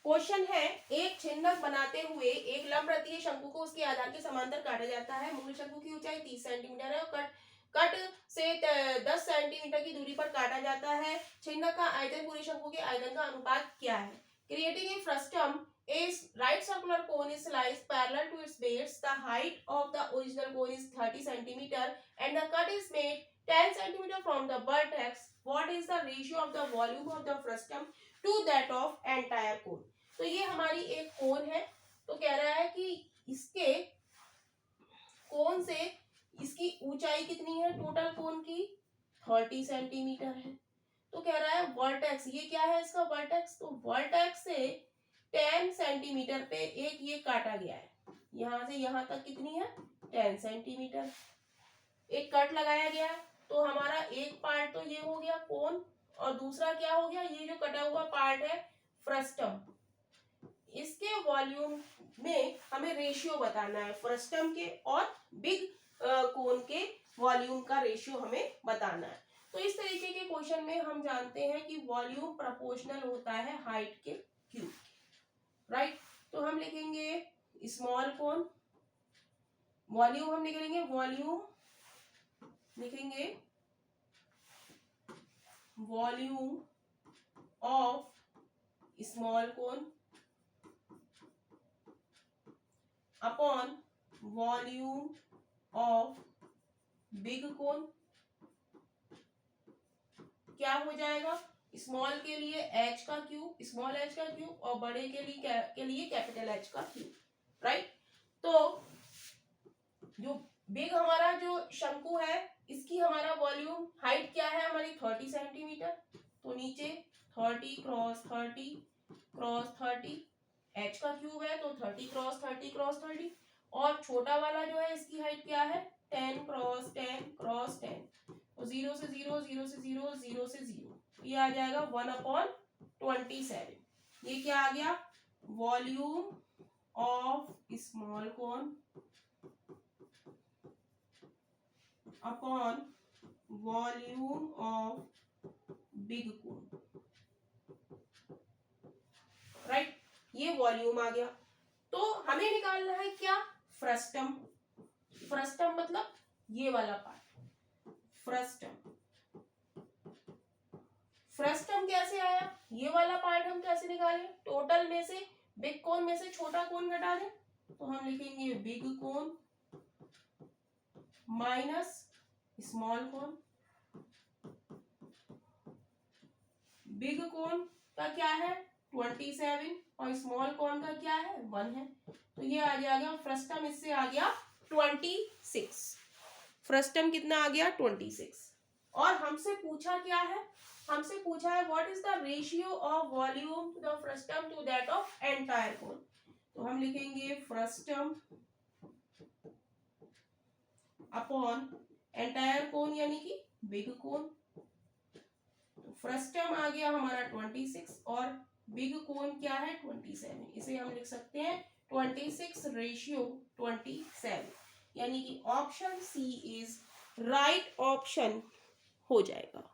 Question है, एक छिन्नक बनाते हुए एक लंबवृत्तीय शंकु को उसके आधार के समांतर काटा जाता है। मूल शंकु की ऊंचाई 30 सेंटीमीटर है और कट से 10 सेंटीमीटर की दूरी पर काटा जाता है। छिन्नक का आयतन पूरे शंकु के आयतन का अनुपात क्या है? Creating a frustum, a right circular cone is sliced parallel to its base. The height of the original cone is 30 centimeter and the cut is made 10 centimeter from the vertex. What is the ratio of the volume of the frustum to that of entire cone? तो ये हमारी एक कोन है, तो कह रहा है कि इसके कोन से इसकी ऊंचाई कितनी है? टोटल कोन की 30 सेंटीमीटर है। तो कह रहा है वर्टेक्स, ये क्या है इसका वर्टेक्स? तो वर्टेक्स से 10 सेंटीमीटर पे एक ये काटा गया है, यहां से यहां तक कितनी है? 10 सेंटीमीटर। एक कट लगाया गया, तो हमारा एक पार्ट तो ये हो गया कोन, और दूसरा क्या हो गया? ये जो कटा हुआ पार्ट है फ्रस्टम। इसके वॉल्यूम में हमें रेशियो बताना है, फ्रस्टम के और बिग कोन के वॉल्यूम का रेशियो हमें बताना है। तो इस तरीके के क्वेश्चन में हम जानते हैं कि वॉल्यूम प्रोपोर्शनल होता है हाइट के क्यूब, राइट। तो हम लिखेंगे स्मॉल कोन, वॉल्यूम हम लिखेंगे, volume of small cone upon volume of big cone. क्या हो जाएगा? स्मॉल के लिए h का क्यूब, स्मॉल h का क्यूब, और बड़े के लिए कैपिटल H का क्यूब, राइट। तो जो बिग हमारा जो शंकु है, इसकी हमारा वॉल्यूम हाइट क्या है हमारी? 30 सेंटीमीटर। तो नीचे 30 क्रॉस 30 क्रॉस 30, h का क्यूब है तो 30 क्रॉस 30 क्रॉस 30, और छोटा वाला जो है इसकी हाइट क्या है? 10 क्रॉस 10 क्रॉस 10, तो 0 से 0 0 से 0 0 से 0, ये आ जाएगा 1/27। ये क्या आ गया? Volume of small cone upon volume of big cone, right. ये वॉल्यूम आ गया। तो हमें निकालना है क्या? फ्रस्टम। फ्रस्टम मतलब ये वाला पार्ट, फ्रस्टम। फ्रस्टम कैसे आया? ये वाला पार्ट हम कैसे निकालें? टोटल में से बिग कोन में से छोटा कोन घटा दें, तो हम लिखेंगे बिग कोन माइनस स्मॉल कोन। बिग कोन का क्या है? 27, और स्मॉल कोन का क्या है? 1 है। तो ये आ जाएगा फ्रस्टम, इससे आ गया 26। फ्रस्टम कितना आ गया? 26। और हमसे पूछा क्या है? हमसे पूछा है what is the ratio of volume to the frustum to that of entire cone. तो हम लिखेंगे फ्रस्टम अपॉन एंटायर कोन यानी कि बिग कोन। तो फ्रस्टम आ गया हमारा 26 और बिग कोन क्या है? 27। इसे हम लिख सकते हैं 26 रेशियो 27, यानी कि option C is right option हो जाएगा।